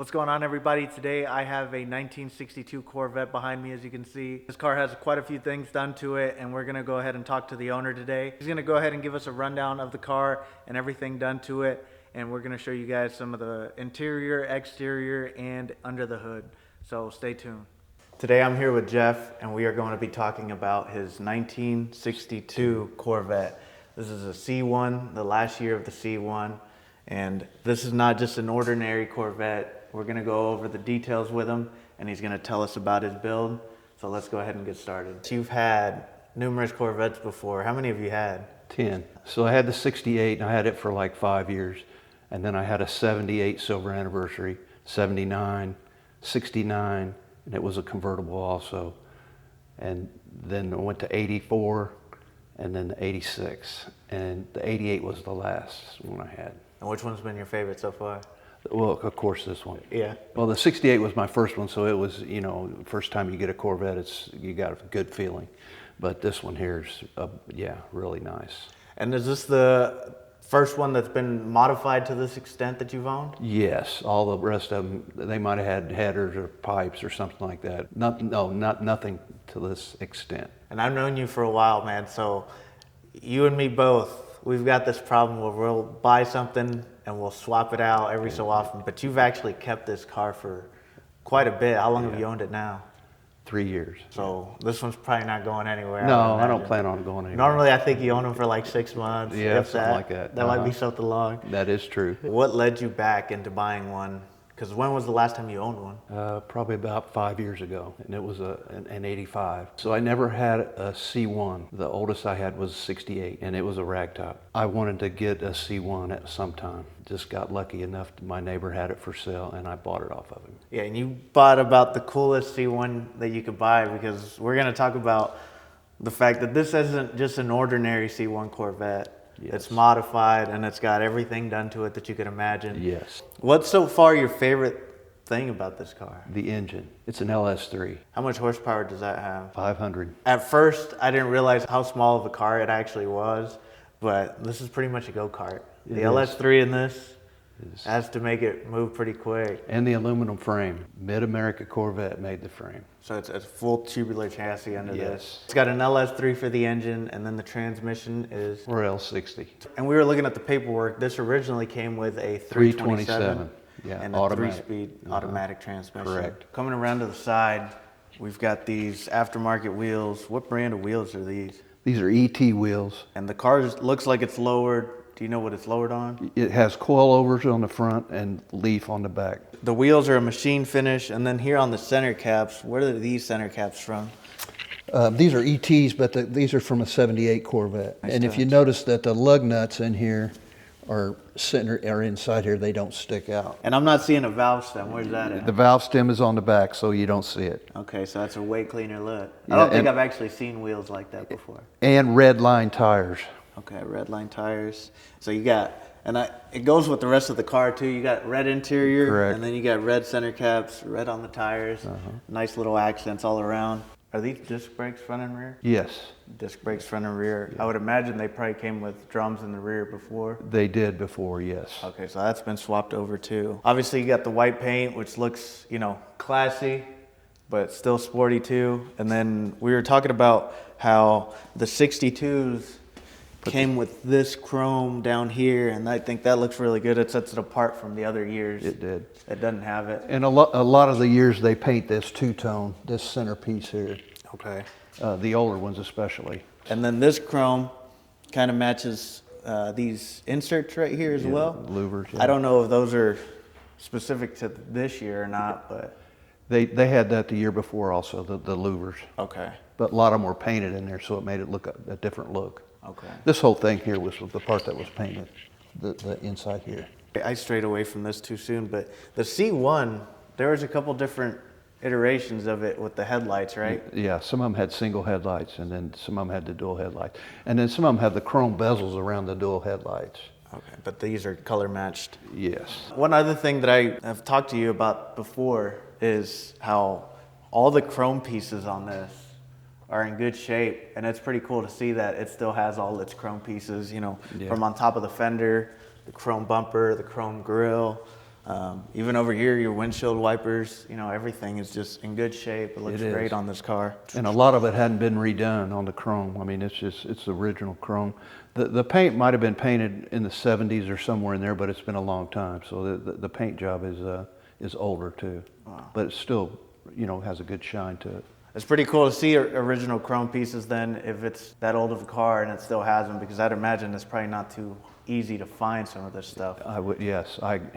What's going on, everybody? Today I have a 1962 Corvette behind me, as you can see. This car has quite a few things done to it, and we're gonna go ahead and talk to the owner today. He's gonna go ahead and give us a rundown of the car and everything done to it, and we're gonna show you guys some of the interior, exterior, and under the hood. So stay tuned. Today I'm here with Jeff, and we are going to be talking about his 1962 Corvette. This is a C1, the last year of the C1, and this is not just an ordinary Corvette. We're gonna go over the details with him, and he's gonna tell us about his build. So let's go ahead and get started. You've had numerous Corvettes before. How many have you had? 10. So I had the 68 and I had it for like 5 years. And then I had a 78 silver anniversary, 79, 69, and it was a convertible also. And then I went to 84 and then the 86. And the 88 was the last one I had. And which one's been your favorite so far? Well, of course, this one. Yeah. Well, the 68 was my first one, so it was, you know, first time you get a Corvette, you got a good feeling. But this one here is, yeah, really nice. And is this the first one that's been modified to this extent that you've owned? Yes, all the rest of them, they might have had headers or pipes or something like that. Nothing to this extent. And I've known you for a while, man, so you and me both, we've got this problem where we'll buy something and we'll swap it out every so often, but you've actually kept this car for quite a bit. How long have you owned it now? 3 years. So this one's probably not going anywhere. No, I don't plan on going anywhere. Normally I think you own them for like 6 months. Yeah, if something like that. That might be something long. That is true. What led you back into buying one? Because when was the last time you owned one? Probably about 5 years ago, and it was an 85. So I never had a C1. The oldest I had was 68, and it was a ragtop. I wanted to get a C1 at some time. Just got lucky enough, my neighbor had it for sale, and I bought it off of him. Yeah, and you bought about the coolest C1 that you could buy, because we're going to talk about the fact that this isn't just an ordinary C1 Corvette. Yes. It's modified, and it's got everything done to it that you could imagine. Yes. What's so far your favorite thing about this car? The engine. It's an LS3. How much horsepower does that have? 500. At first, I didn't realize how small of a car it actually was, but this is pretty much a go-kart. The LS3 in this has to make it move pretty quick. And the aluminum frame. Mid-America Corvette made the frame. So it's a full tubular chassis under Yes. this. It's got an LS3 for the engine, and then the transmission is... Or L60. And we were looking at the paperwork. This originally came with a 327 yeah, and automatic. a 3-speed automatic transmission. Correct. Coming around to the side, we've got these aftermarket wheels. What brand of wheels are these? These are ET wheels. And the car looks like it's lowered. Do you know what it's lowered on? It has coilovers on the front and leaf on the back. The wheels are a machine finish, and then here on the center caps, where are these center caps from? These are ETs, but these are from a 78 Corvette. Nice and touch. if you notice that the lug nuts in here are inside here, they don't stick out. And I'm not seeing a valve stem. Where's that at? The valve stem is on the back, so you don't see it. Okay, so that's a way cleaner look. I Yeah, don't think and- I've actually seen wheels like that before. And red line tires. Okay, red line tires. So you got, it goes with the rest of the car too. You got red interior, Correct. and then you got red center caps, red on the tires. Nice little accents all around. Are these disc brakes front and rear? Yes, Disc brakes front and rear. I would imagine they probably came with drums in the rear before. they did before, yes. Okay, so that's been swapped over too. Obviously you got the white paint, which looks, classy, but still sporty too. And then we were talking about how the 62s came with this chrome down here, and I think that looks really good. It sets it apart from the other years. It did. It doesn't have it. And a lot of the years they paint this two-tone, this centerpiece here. Okay. The older ones especially. And then this chrome kind of matches these inserts right here as well. Louvers. Yeah. I don't know if those are specific to this year or not, but They had that the year before also, the louvers. okay. But a lot of them were painted in there, so it made it look a different look. Okay. This whole thing here was the part that was painted, the inside here. I strayed away from this too soon, but the C1, there was a couple different iterations of it with the headlights, right? Yeah, some of them had single headlights, and then some of them had the dual headlights. And then some of them have the chrome bezels around the dual headlights. Okay, but these are color matched. Yes. One other thing that I have talked to you about before is how all the chrome pieces on this are in good shape, and it's pretty cool to see that it still has all its chrome pieces, Yeah. from on top of the fender, the chrome bumper, the chrome grille. Even over here, your windshield wipers, you know, everything is just in good shape. It looks great on this car. And a lot of it hadn't been redone on the chrome. I mean, it's original chrome. The paint might have been painted in the 70s or somewhere in there, but it's been a long time. So the paint job is older too. Wow. But it still, you know, has a good shine to it. It's pretty cool to see original chrome pieces then, if it's that old of a car and it still has them, because I'd imagine it's probably not too easy to find some of this stuff.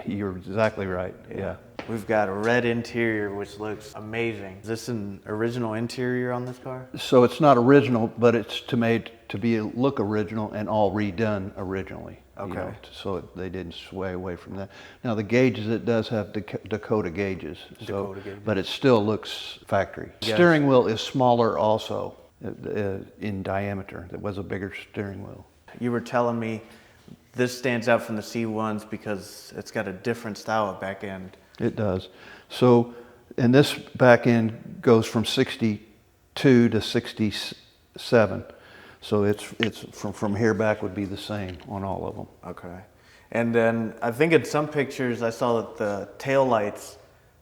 You're exactly right. Yeah. We've got a red interior, which looks amazing. Is this an original interior on this car? So it's not original, but it's made to look original and all redone originally. Okay. You know, so they didn't sway away from that. Now the gauges, it does have Dakota gauges. So, but it still looks factory. Yes. Steering wheel is smaller also in diameter. There was a bigger steering wheel. You were telling me this stands out from the C1s because it's got a different style of back end. It does. So, and this back end goes from 62 to 67. So it's from here back would be the same on all of them. Okay. And then I think in some pictures I saw that the tail lights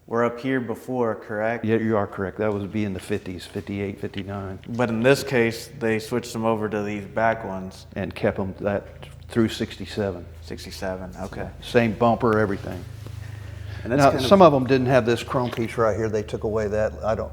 were up here before, correct? Yeah, you are correct. That would be in the 50s, 58, 59. But in this case, they switched them over to these back ones. And kept them that through 67. 67, okay. Same bumper, everything. And now, some of them didn't have this chrome piece right here. They took away that, I don't,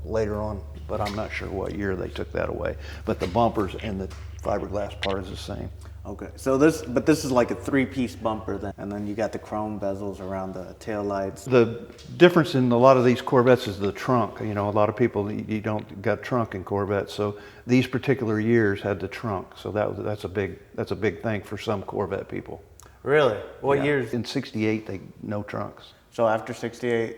later on, but I'm not sure what year they took that away. But the bumpers and the fiberglass part is the same. Okay, so this is like a three-piece bumper then, and then you got the chrome bezels around the tail lights. The difference in a lot of these Corvettes is the trunk. You know, a lot of people, you don't got trunk in Corvettes, so these particular years had the trunk. So that's a big thing for some Corvette people. Really? What years? In 68, no trunks. So after 68?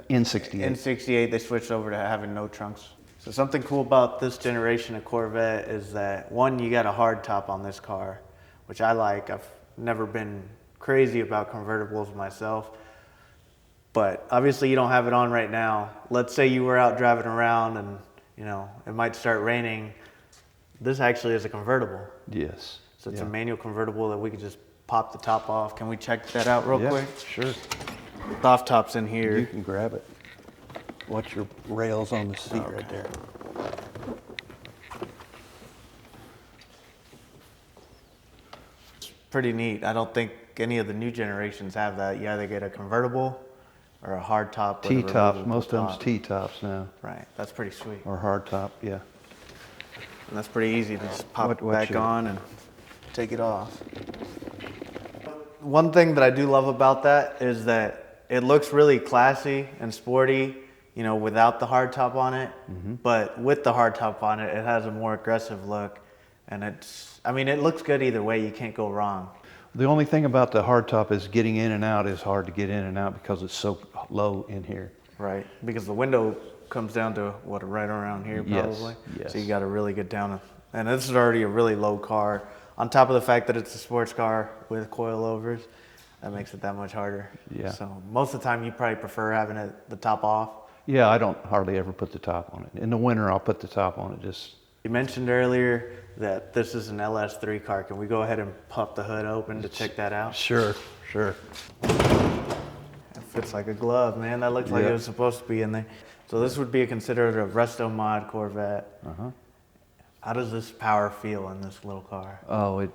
In 68. In 68, they switched over to having no trunks. So something cool about this generation of Corvette is that, one, you got a hard top on this car, which I like. I've never been crazy about convertibles myself, but obviously you don't have it on right now. Let's say you were out driving around and, you know, it might start raining. This actually is a convertible. Yes. So it's a manual convertible that we could just pop the top off. Can we check that out real quick? Sure. The off top's in here. You can grab it. Watch your rails on the seat right there. It's pretty neat. I don't think any of the new generations have that. You either get a convertible or a hard top. T-tops. Most of them's T-tops now. Right. That's pretty sweet. Or hard top, yeah. And that's pretty easy to just pop it back on and take it off. One thing that I do love about that is that it looks really classy and sporty, you know, without the hard top on it. Mm-hmm. But with the hard top on it, it has a more aggressive look. And it looks good either way. You can't go wrong. The only thing about the hard top is getting in and out is hard to get in and out because it's so low in here. Right. Because the window comes down to right around here probably. Yes. So you got to really get down. And this is already a really low car. On top of the fact that it's a sports car with coilovers, that makes it that much harder. Yeah. So most of the time you probably prefer having the top off. Yeah, I don't hardly ever put the top on it. In the winter, I'll put the top on it just. You mentioned earlier that this is an LS3 car. Can we go ahead and pop the hood open to check that out? Sure. It fits like a glove, man. That looks like it was supposed to be in there. So this would be considered a Restomod Corvette. Uh-huh. How does this power feel in this little car? Oh,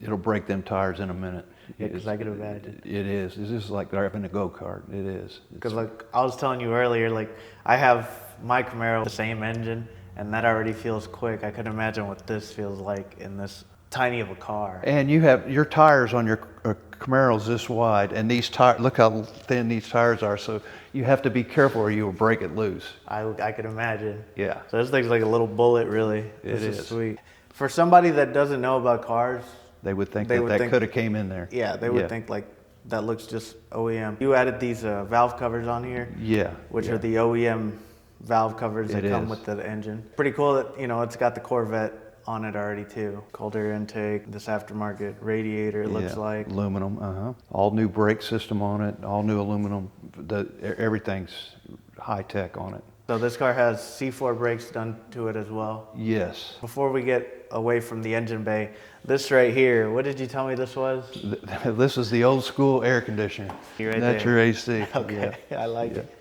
it'll break them tires in a minute. Yeah, because I can imagine. It is. It's just like driving a go-kart. It is. Because like I was telling you earlier, like I have my Camaro, the same engine, and that already feels quick. I could imagine what this feels like in this tiny of a car. And you have your tires on your Camaro's this wide, and these tires, look how thin these tires are. So you have to be careful or you will break it loose. I could imagine. Yeah. So this thing's like a little bullet, really. This is sweet. For somebody that doesn't know about cars, they would think that could have came in there. Yeah, they would think like that looks just OEM. You added these valve covers on here. Yeah. Which are the OEM valve covers that come with the engine. Pretty cool that, you know, it's got the Corvette on it already too. Cold air intake, this aftermarket radiator, it looks like. Aluminum, All new brake system on it, all new aluminum. Everything's high tech on it. So this car has C4 brakes done to it as well. Yes. Before we get away from the engine bay, this right here, what did you tell me this was? This is the old school air conditioner. Right That's there. your AC. Okay, Yeah. I like it.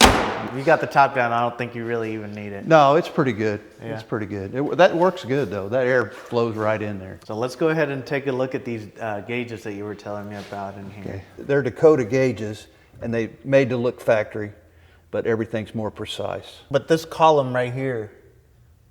If you got the top down, I don't think you really even need it. No, it's pretty good. Yeah. It's pretty good. That works good though. That air flows right in there. So let's go ahead and take a look at these gauges that you were telling me about in here. Okay. They're Dakota gauges, and they made to look factory, but everything's more precise. But this column right here,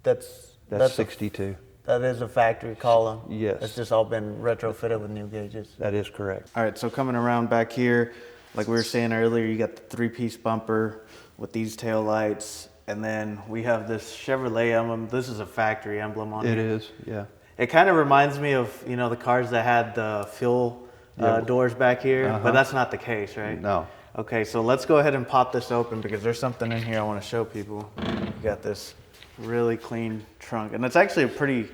That's 62. That is a factory column. Yes. It's just all been retrofitted with new gauges. That is correct. All right, so coming around back here, like we were saying earlier, you got the 3-piece bumper with these tail lights, and then we have this Chevrolet emblem. This is a factory emblem on It here. is, yeah. It kind of reminds me of, you know, the cars that had the fuel doors back here, but that's not the case, right? No. Okay, so let's go ahead and pop this open because there's something in here I want to show people. You got this really clean trunk, and it's actually a pretty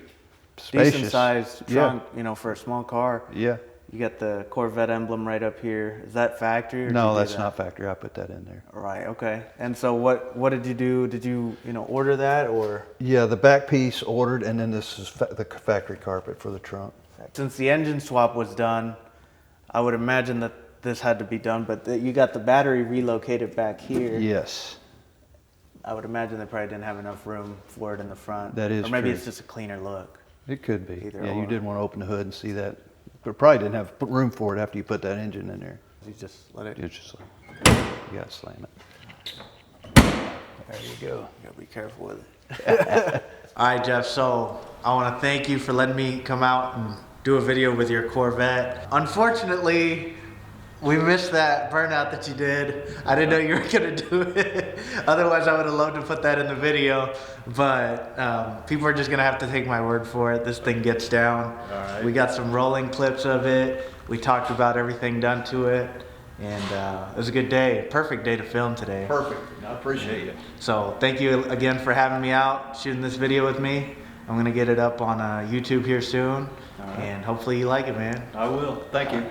Spacious. decent sized trunk, you know, for a small car. Yeah. You got the Corvette emblem right up here. Is that factory? Or No, did you do that's that? not factory. I put that in there. Right. Okay. And so what did you do? Did you order that or? Yeah, the back piece ordered, and then this is the factory carpet for the trunk. Since the engine swap was done, I would imagine that this had to be done. But you got the battery relocated back here. Yes. I would imagine they probably didn't have enough room for it in the front. That is Or maybe true. it's just a cleaner look. It could be. Either Yeah, or. you did want to open the hood and see that, but probably didn't have room for it after you put that engine in there. You just let it. It's just like, you gotta slam it. There you go. You gotta be careful with it. All right, Jeff. So I want to thank you for letting me come out and do a video with your Corvette. Unfortunately, we missed that burnout that you did. I didn't know you were gonna do it. Otherwise, I would have loved to put that in the video. But people are just gonna have to take my word for it. This thing gets down. All right. We got some rolling clips of it. We talked about everything done to it. And it was a good day, perfect day to film today. Perfect. I appreciate you. So thank you again for having me out, shooting this video with me. I'm gonna get it up on YouTube here soon, and hopefully you like it, man. I will. Thank you.